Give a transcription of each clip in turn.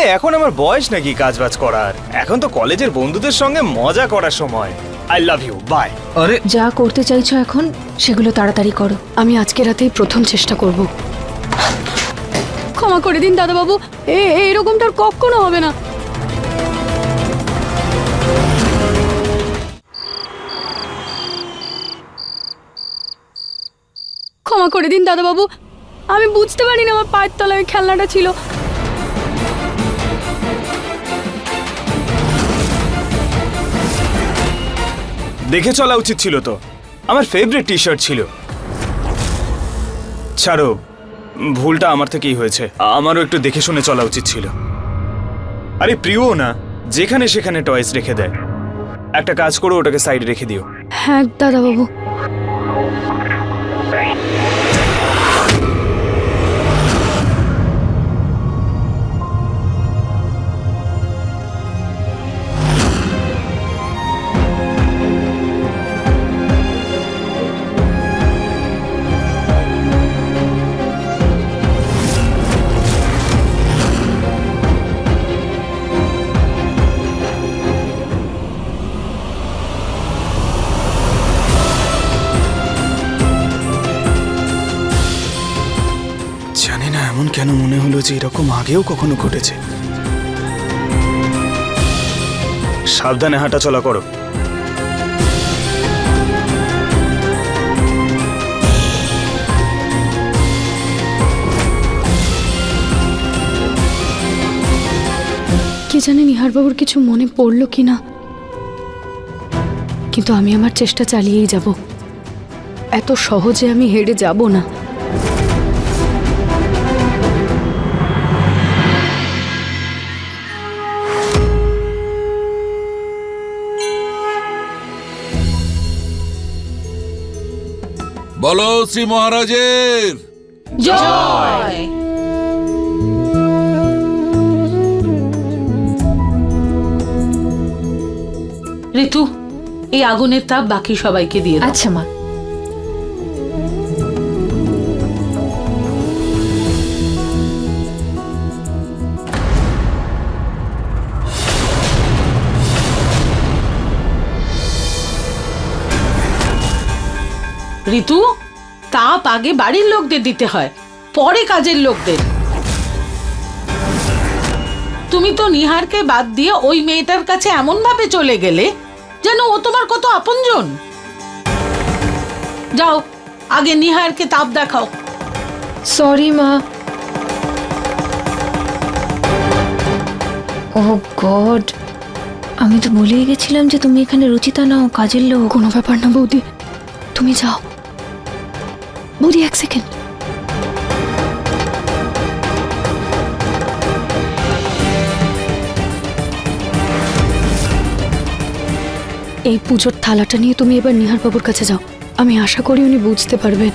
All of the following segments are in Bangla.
আরে এখন আমার বয়স নাকি কাজবাজ করার, এখন তো কলেজের বন্ধুদের সঙ্গে মজা করার সময়। I love you, bye. আরে যা করতে চাইছো এখন সেগুলো তাড়াতাড়ি করো। আমি আজকে রাতেই প্রথম চেষ্টা করব। ক্ষমা করে দিন দাদাবাবু, এইরকমটা আর কখনো হবে না। ক্ষমা করে দিন দাদাবাবু, আমি বুঝতে পারিনি আমার পায়ের তলায় ওই খেলনাটা ছিল। দেখে চলা উচিত ছিল তো, আমার ফেভারিট টি শার্ট ছিল। ছাড়ো, ভুলটা আমার থেকেই হয়েছে, আমারও একটু দেখে শুনে চলা উচিত ছিল। আরে প্রিয় না, যেখানে সেখানে টয়েস রেখে দেয়। একটা কাজ করো, ওটাকে সাইডে রেখে দিও। হ্যাঁ দাদাবাবু। জানি না এমন কেন মনে হলো যে এরকম আগেও কখনো ঘটেছে। সাবধানে হাঁটা চলা করো। কে জানে নিহারবাবুর কিছু মনে পড়লো কিনা, কিন্তু আমি আমার চেষ্টা চালিয়েই যাব। এত সহজে আমি হেরে যাব না। বলো শ্রী মহারাজের জয়। ঋতু, এই আগুনের তাপ বাকি সবাইকে দিয়ে দাও। আচ্ছা মা। ঋতু, তাপ আগে বাড়ির লোকদের দিতে হয়, পরে কাজের লোকদের। তুমি তো নিহারকে বাদ দিয়ে ওই মেয়েটার কাছে এমন ভাবে চলে গেলে যেন ও তোমার কত আপনজন। যাও, আগে নিহারকে তাপ দেখাও। সরি মা। ও গড, আমি তো ভুলেই গেছিলাম যে তুমি এখানে রুচিতা নাও, কাজের লোক। কোনো ব্যাপার না বৌদি, তুমি যাও। বৌদি এক সেকেন্ড। এই পুজোর থালাটা নিয়ে তুমি এবার নিহারবাবুর কাছে যাও। আমি আশা করি উনি বুঝতে পারবেন।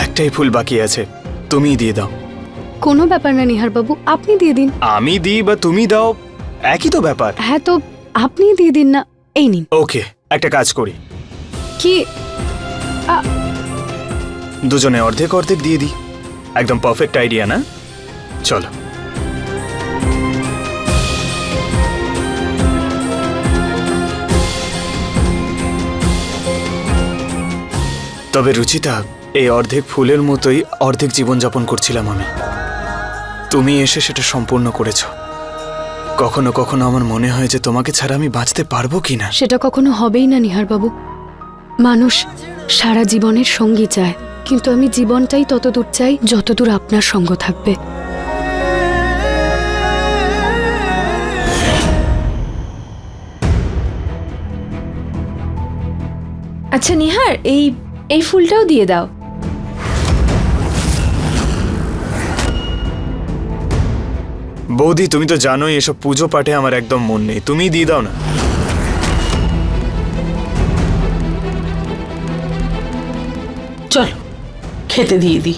একটাই ফুল বাকি আছে, তুমিই দিয়ে দাও। কোনো ব্যাপার না নিহারবাবু, আপনি দিয়ে দিন। আমি দিই বা তুমি দাও, একই তো ব্যাপার। হ্যাঁ তো আপনি দিয়ে দিন না, এই নিন। ওকে, একটা কাজ করি, কি? দুজনে অর্ধেক অর্ধেক দিয়ে দিই। একদম পারফেক্ট আইডিয়া না? চলো। তবে রুচিতা, এই অর্ধেক ফুলের মতোই অর্ধেক জীবনযাপন করছিলাম আমি। তুমি এসে সেটা সম্পূর্ণ করেছো। কখনো কখনো আমার মনে হয় যে তোমাকে ছাড়া আমি বাঁচতে পারবো কিনা। সেটা কখনো হবেই না নিহারবাবু। মানুষ সারা জীবনের সঙ্গী চায়, কিন্তু আমি জীবনটাই ততদূর চাই যতদূর আপনার সঙ্গ থাকবে। আচ্ছা নিহার, এই ফুলটাও দিয়ে দাও। বৌদি, তুমি তো জানোই এসব পুজো পাঠে আমার একদম মন নেই, তুমিই দিয়ে দাও না। চলো খেতে দিয়ে দিই।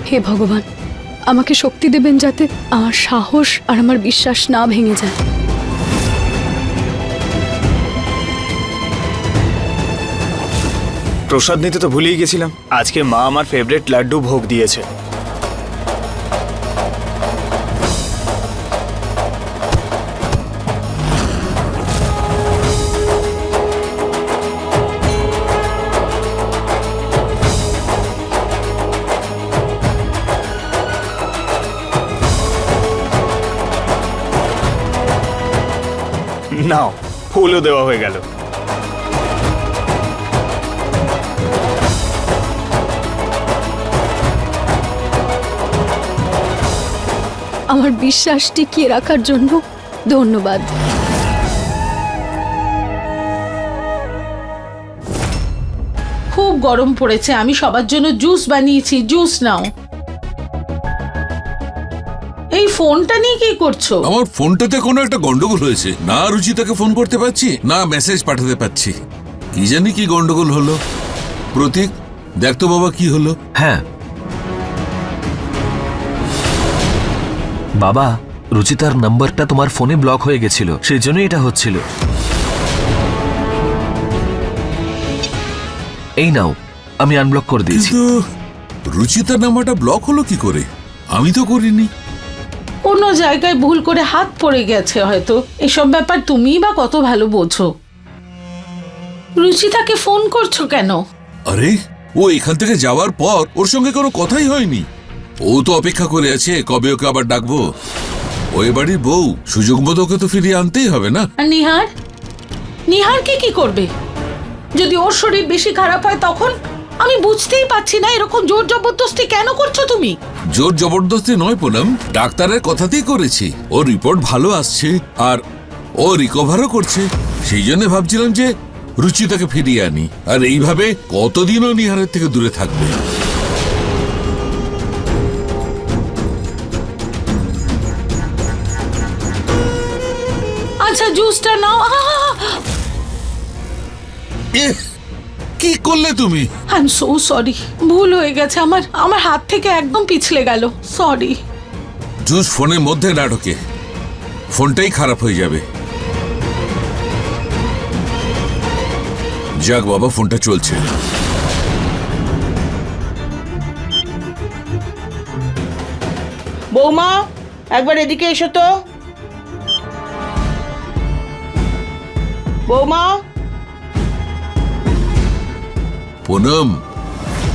হে ভগবান, আমাকে শক্তি দেবেন যাতে আমার সাহস আর আমার বিশ্বাস না ভেঙে যায়। প্রসাদ নিতে তো ভুলেই গেছিলাম, আজকে মা আমার ফেভারিট লাড্ডু ভোগ দিয়েছে। নাও, ফুলও দেওয়া হয়ে গেল। আমার বিশ্বাস টিকিয়ে রাখার জন্য ধন্যবাদ। খুব গরম পড়েছে, আমি সবার জন্য জুস বানিয়েছি, জুস নাও। এই ফোনটা নিয়ে কি করছো? আমার ফোনটাতে কোনো একটা গন্ডগোল হয়েছে, না রুচিতাকে ফোন করতে পারছি না মেসেজ পাঠাতে পারছি। কি জানি কি গন্ডগোল হলো। প্রতীক, দেখ তো বাবা কি হলো। হ্যাঁ বাবা, রুচিতার নাম্বারটা তোমার ফোনে ব্লক হয়ে গেছিল, সেই জন্য এটা হচ্ছিল। এই নাও, আমি আনব্লক করে দিয়েছি। কিন্তু রুচিতার নাম্বারটা ব্লক হলো কি করে? আমি তো করিনি। কোনো জায়গায় ভুল করে হাত পড়ে গেছে হয়তো। এসব ব্যাপার তুমিই বা কত ভালো বোঝো। রুচিতাকে ফোন করছো কেন? আরে, ও এখান থেকে যাওয়ার পর ওর সঙ্গে কোনো কথাই হয়নি। ও তো অপেক্ষা করে আছে কবে ওকে আবার ডাকবো। ওই বাড়ির বউ, সুযোগ মতো ওকে তো ফিরিয়ে আনতেই হবে না। আর নিহার, নিহারকে কি করবে? যদি ওর শরীর বেশি খারাপ হয় তখন? আমি বুঝতেই পারছি না এরকম জোর জবরদস্তি কেন করছো তুমি? জোর জবরদস্তি নয় পুনম, ডাক্তারের কথাতেই করেছি। ওর রিপোর্ট ভালো আসছে আর ও রিকভারও করছে। সেই জন্য ভাবছিলাম যে রুচিতাকে ফিরিয়ে আনি, আর এইভাবে কতদিনও নিহারের থেকে দূরে থাকবে। আচ্ছা জুসটা নাও। এহ, কি করলে তুমি? আই এম সো সরি, ভুল হয়ে গেছে আমার, আমার হাত থেকে একদম পিছলে গেল, সরি। জুস ফোনের মধ্যে না ঢোকে, ফোনটাই খারাপ হয়ে যাবে। যাক বাবা, ফোনটা চলছে। বৌমা, একবার এদিকে এসো তো। বৌমা। পুনম,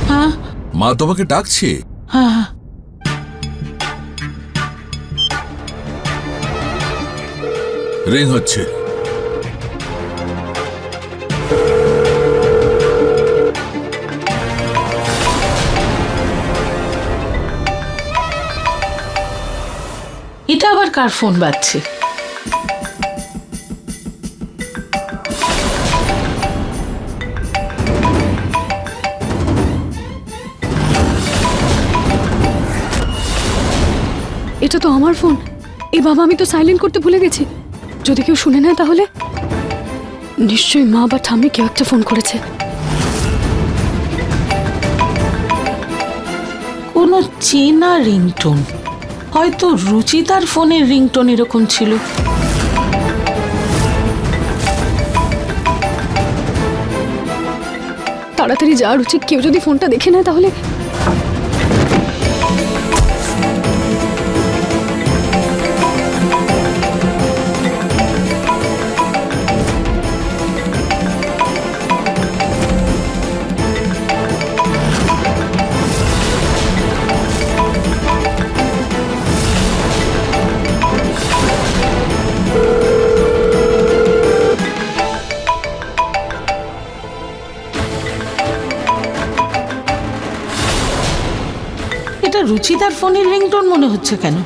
হ্যাঁ মা তোমাকে ডাকছে। হ্যাঁ, রিং হচ্ছে। এটা আবার কার ফোন বাজছে? এটা তো আমার ফোন। এ বাবা, আমি তো সাইলেন্ট করতে ভুলে গেছি। যদি কেউ শুনে নেয় তাহলে? নিশ্চয়ই মা বা ঠাম্মি কেউ একটা ফোন করেছে। কোনো চেনা রিংটোন, হয়তো রুচিতার ফোনের রিংটোন এরকম ছিল। তাড়াতাড়ি যাওয়ার উচিত, কেউ যদি ফোনটা দেখে নেয় তাহলে। এটা রুচিতার ফোনের রিংটোন মনে হচ্ছে কেন?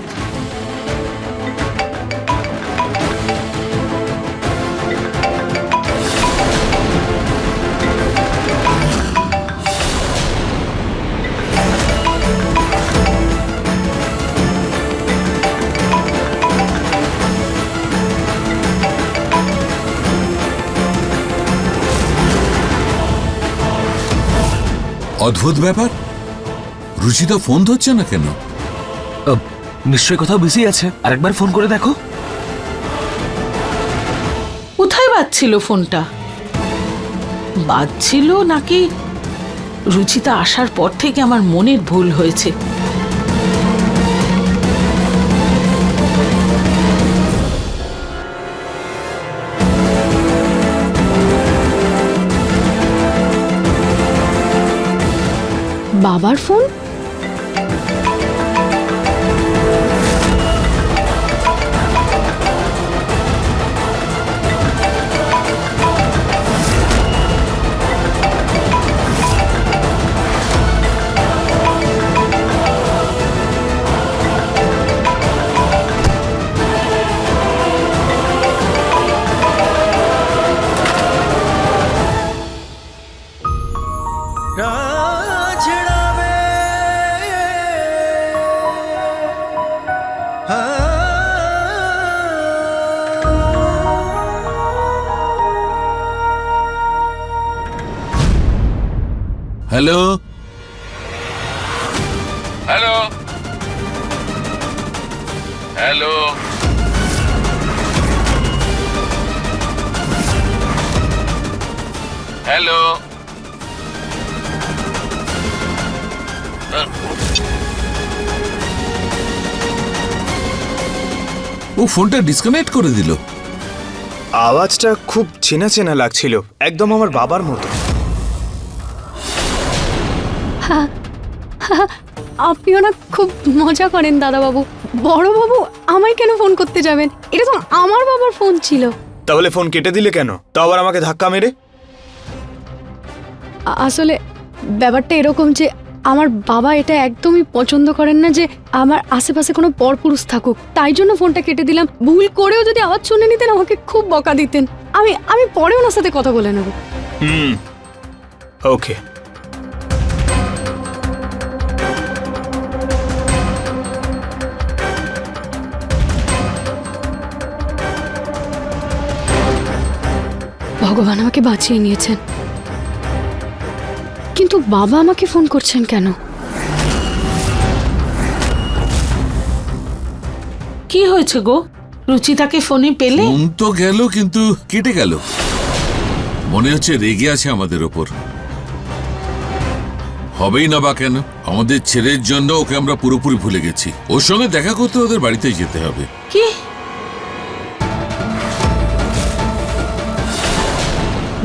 অদ্ভুত ব্যাপার, রুচিতা ফোন ধরছে না কেন? নিশ্চয়ই কোথাও বিজি আছে, আরেকবার ফোন করে দেখো। কোথায় বাজছিল ফোনটা? বাজছিল নাকি রুচিতা আসার পর থেকে আমার মনের ভুল হয়েছে? বাবার phone? Hello hello hello, hello. ও ফোনটা ডিসকানেক্ট করে দিল। আওয়াজটা খুব চেনা চেনা লাগছিল, একদম আমার বাবার মতো। আপনিও না খুব মজা করেন দাদাবাবু। বড়বাবু আমায় কেন ফোন করতে যাবেন? এটা তো আমার বাবার ফোন ছিল। তাহলে ফোন কেটে দিলে কেন? তাও আবার আমাকে ধাক্কা মেরে। আসলে ব্যাপারটা এরকম যে আমার বাবা এটা একদমই পছন্দ করেন না যে আমার আশেপাশে কোনো পরপুরুষ থাকুক, তাই জন্য ফোনটা কেটে দিলাম। ভুল করেও যদি আওয়াজ শুনে নিতেন আমাকে খুব বকা দিতেন। আমি পরে ওনার সাথে কথা বলে নেব। ওকে। ভগবান আমাকে বাঁচিয়ে নিয়েছেন, কিন্তু বাবা আমাকে ফোন করছেন কেন? কি হয়েছে গো? রুচিতাকে ফোনে পেলে? ফোন তো গেল কিন্তু কেটে গেল। মনে হচ্ছে রেগে আছে আমাদের ওপর। হবেই না বা কেন? আমাদের ছেলের জন্য ওকে আমরা পুরোপুরি ভুলে গেছি। ওর সঙ্গে দেখা করতে ওদের বাড়িতে যেতে হবে। কি?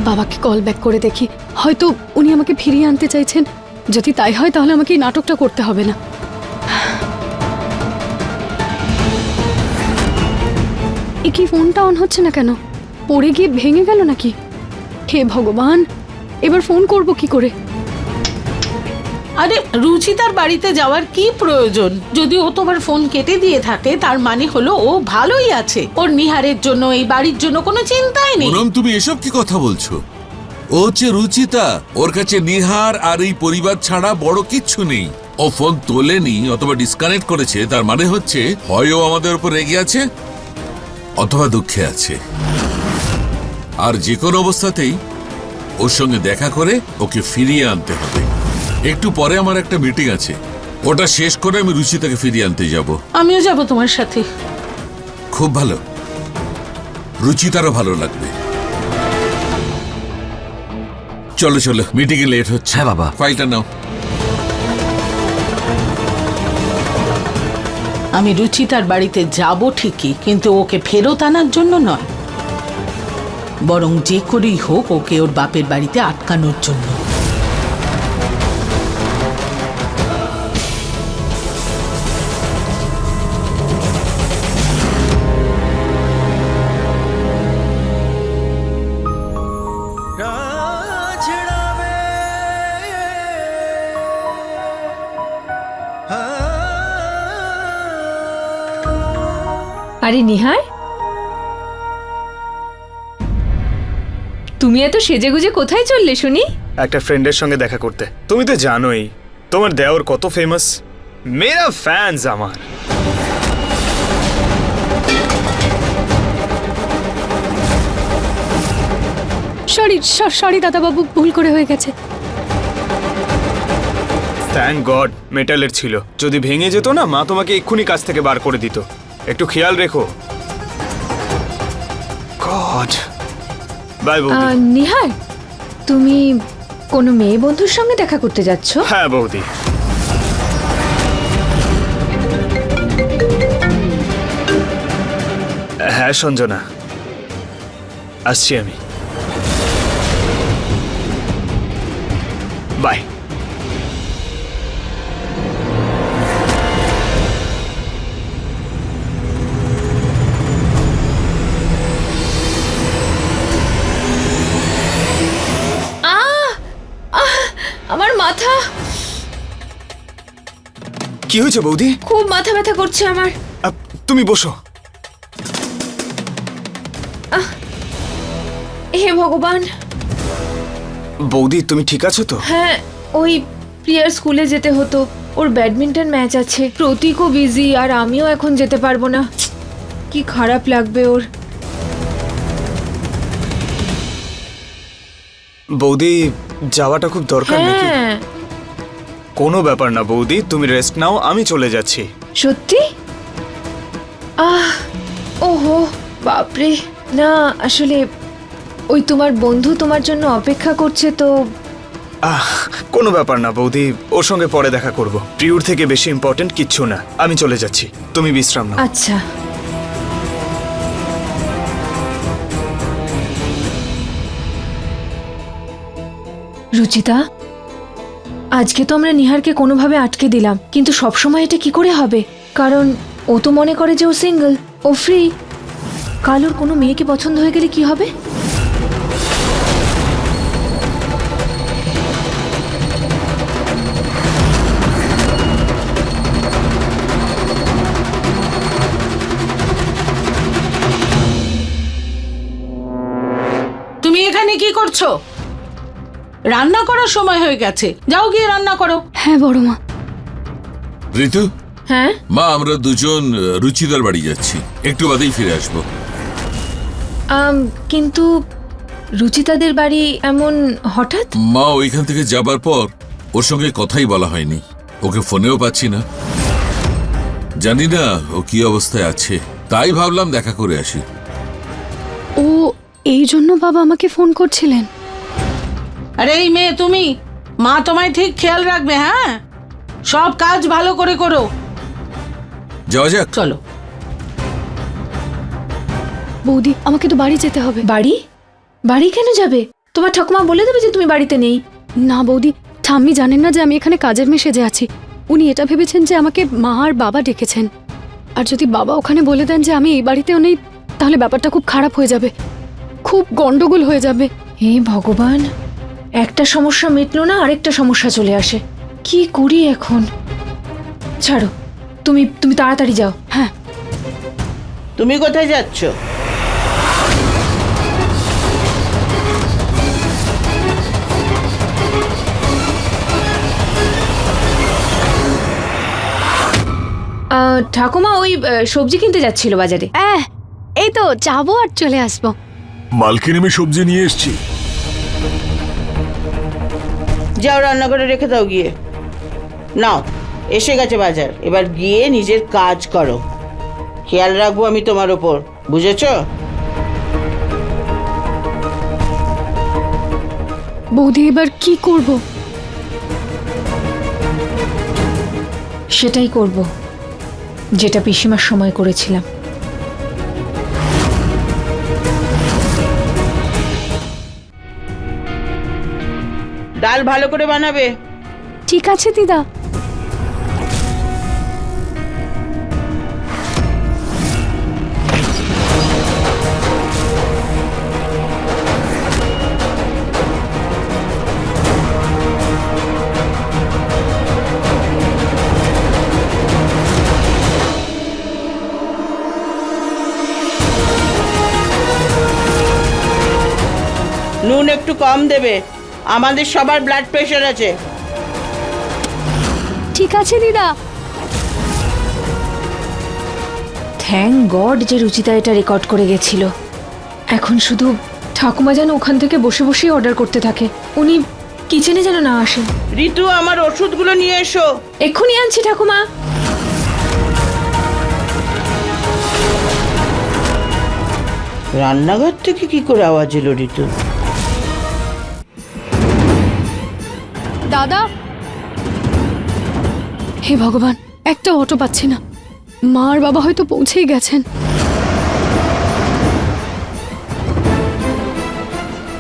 বাবাকে কল ব্যাক করে দেখি, হয়তো উনি আমাকে ফিরিয়ে আনতে চাইছেন। যদি তাই হয় তাহলে আমাকে এই নাটকটা করতে হবে না। এ কি ফোনটা অন হচ্ছে না কেন? পড়ে গিয়ে ভেঙে গেল নাকি? হে ভগবান, এবার ফোন করব কি করে? আরে রুচিতার বাড়িতে যাওয়ার কি প্রয়োজন? যদি ও তোমার ফোন কেটে দিয়ে থাকে তার মানে হলো ও ভালোই আছে। ওর নিহারের জন্য, এই বাড়ির জন্য কোনো চিন্তাই নেই। পুনম, তুমি এসব কি কথা বলছো? ও হচ্ছে রুচিতা, ওর কাছে নিহার আর এই পরিবার ছাড়া বড় কিচ্ছু নেই। ও ফোন তোলেনি অথবা ডিসকানেক্ট করেছে, তার মানে হচ্ছে হয় ও আমাদের উপর রেগে আছে অথবা দুঃখে আছে। আর যে কোনো অবস্থাতেই ওর সঙ্গে দেখা করে ওকে ফিরিয়ে আনতে হবে। একটু পরে আমার একটা মিটিং আছে, ওটা শেষ করে আমি রুচিতাকে ফিরিয়ে আনতে যাব। আমিও যাব তোমার সাথে। খুব ভালো, রুচিতারও ভালো লাগবে। চলো চলো, মিটিং এ লেট হচ্ছে। হ্যাঁ বাবা। ফাইলটা নাও। আমি রুচিতার বাড়িতে যাব ঠিকই, কিন্তু ওকে ফেরত আনার জন্য নয়, বরং যে করেই হোক ওকে ওর বাপের বাড়িতে আটকানোর জন্য। আরে নিহার, তুমি এত সেজেগুজে কোথায় চললে শুনি? একটা ফ্রেন্ডের সঙ্গে দেখা করতে। তুমি তো জানোই তোমার দেওর কত ফেমাস। মেরা ফ্যানস আমার। সরি দাদাবাবু, ভুল করে হয়ে গেছে। থ্যাংক গড মেটালের ছিল। যদি ভেঙে যেত না, মা তোমাকে এক্ষুনি কাজ থেকে বার করে দিত। একটু খেয়াল রেখো। গড বাই বৌদি। নিহার, তুমি কোনো মেয়ে বন্ধুর সঙ্গে দেখা করতে যাচ্ছ? হ্যাঁ বৌদি। হ্যাঁ সঞ্জনা, আসছি আমি। বাই। আমার মাথা, কি হয়েছে বৌদি? খুব মাথা ব্যথা করছে আমার। তুমি বসো। হে ভগবান। বৌদি তুমি ঠিক আছো তো? হ্যাঁ, ওই প্রিয়ার স্কুলে যেতে হতো, ওর ব্যাডমিন্টন ম্যাচ আছে, প্রতীকও বিজি, আর আমিও এখন যেতে পারবো না। কি খারাপ লাগবে ওর। বৌদি যাওয়াটা খুব দরকার নাকি? হ্যাঁ কোনো ব্যাপার না বৌদি, তুমি রেস্ট নাও, আমি চলে যাচ্ছি। সত্যি? ওহো বাপরে। না আসলে ওই তোমার বন্ধু তোমার জন্য অপেক্ষা করছে তো। কোনো ব্যাপার না বৌদি, ওর সঙ্গে পরে দেখা করব। প্রিয়র থেকে বেশি ইম্পর্টেন্ট কিচ্ছু না। আমি চলে যাচ্ছি, তুমি বিশ্রাম নাও। আচ্ছা। রুচিতা, আজকে তো আমরা নিহারকে কোনোভাবে আটকে দিলাম, কিন্তু সবসময় এটা কি করে হবে? কারণ ও তো মনে করে যে ও সিঙ্গেল, ও ফ্রি। কাল ওর কোনো মেয়েকে পছন্দ হয়ে গেলে কি হবে? তুমি এখানে কি করছো? রান্না করার সময় হয়ে গেছে, যাও গিয়ে রান্না করো। হ্যাঁ বড় মা। ঋতু, হ্যাঁ মা আমরা দুজন রুচিদার বাড়ি যাচ্ছি, একটু বাদেই ফিরে আসবো। কিন্তু রুচিতাদের বাড়ি এমন হঠাৎ? মা ওইখান থেকে যাবার পর ওর সঙ্গে কথাই বলা হয়নি, ওকে ফোনেও পাচ্ছি না। জানি না ও কি অবস্থায় আছে, তাই ভাবলাম দেখা করে আসি। ও এই জন্য বাবা আমাকে ফোন করছিলেন? আরে এই মেয়ে তুমি, মা তোমায় ঠিক খেয়াল রাখবে। হ্যাঁ, সব কাজ ভালো করে করো। যাওয়া যাক। চলো। বৌদি আমাকে তো বাড়ি যেতে হবে। বাড়ি? বাড়ি কেন যাবে? তোমার ঠাকুমা বলে দেবে যে তুমি বাড়িতে নেই। না বৌদি, ঠাম্মি জানেন না যে আমি এখানে কাজের মেয়ে সেজে আছি। উনি এটা ভেবেছেন যে আমাকে মা আর বাবা ডেকেছেন। আর যদি বাবা ওখানে বলে দেন যে আমি এই বাড়িতেও নেই, তাহলে ব্যাপারটা খুব খারাপ হয়ে যাবে, খুব গন্ডগোল হয়ে যাবে। হে ভগবান, একটা সমস্যা মিটলো না আরেকটা সমস্যা চলে আসে। কি করি এখন? ছাড়ো, তুমি তুমি তাড়াতাড়ি যাও। হ্যাঁ। তুমি কোথায় যাচ্ছ? ঠাকুমা ওই সবজি কিনতে যাচ্ছিল বাজারে। এই তো যাবো আর চলে আসবো। মালকিন আমি সবজি নিয়ে এসেছি। যাও রান্না করে রেখে দাও গিয়ে। নাও, এসে গেছে বাজার, এবার গিয়ে নিজের কাজ করো। খেয়াল রাখবো আমি তোমার ওপর, বুঝেছো? বৌদি এবার কি করব? সেটাই করব যেটা পিসিমার সময় করেছিলাম। ডাল ভালো করে বানাবে। ঠিক আছে দিদা। নুন একটু কম দেবে, আমাদের সবার ব্লাড প্রেশার আছে। ঠিক আছে দিদা। থ্যাংক গড যে রুচিতা এটা রেকর্ড করে গেছিল। এখন শুধু ঠাকুমা যেন ওখান থেকে বসে বসেই অর্ডার করতে থাকে। উনি কিচেনে যেন না আসেন। ঋতু, আমার ওষুধগুলো নিয়ে এসো। এক্ষুনি আনছি ঠাকুমা। রান্নাঘর থেকে কি করে আওয়াজ এলো ঋতু? দাদা, হে ভগবান, একটা অটো পাচ্ছি না। মা আর বাবা হয়তো পৌঁছেই গেছেন।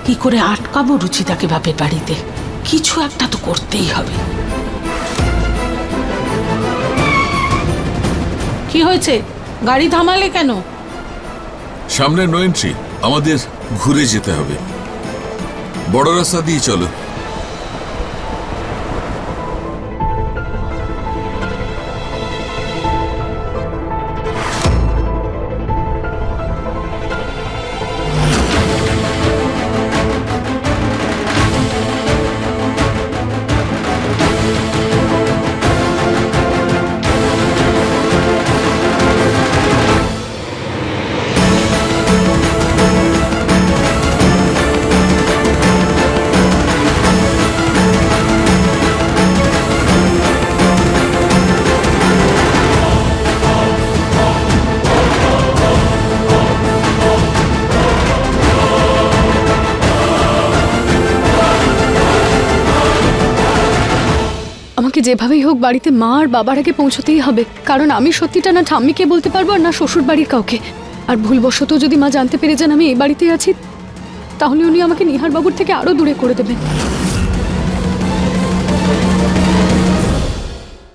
কি করে আটকাবো রুচিতাকে বাপের বাড়িতে? কিছু একটা তো করতেই হবে। কি হয়েছে? গাড়ি থামালে কেন? সামনে নো এন্ট্রি, আমাদের ঘুরে যেতে হবে। বড় রাস্তা দিয়ে চলো। আমাকে যেভাবেই হোক বাড়িতে মা আর বাবার আগে পৌঁছতেই হবে, কারণ আমি সত্যিটা না ঠাম্মিকে বলতে পারবো আর না শ্বশুর বাড়ির কাউকে। আর ভুলবশত যদি মা জানতে পেরে যান আমি এই বাড়িতে আছি, তাহলে উনি আমাকে নিহার বাবুর থেকে আরো দূরে করে দেবেন।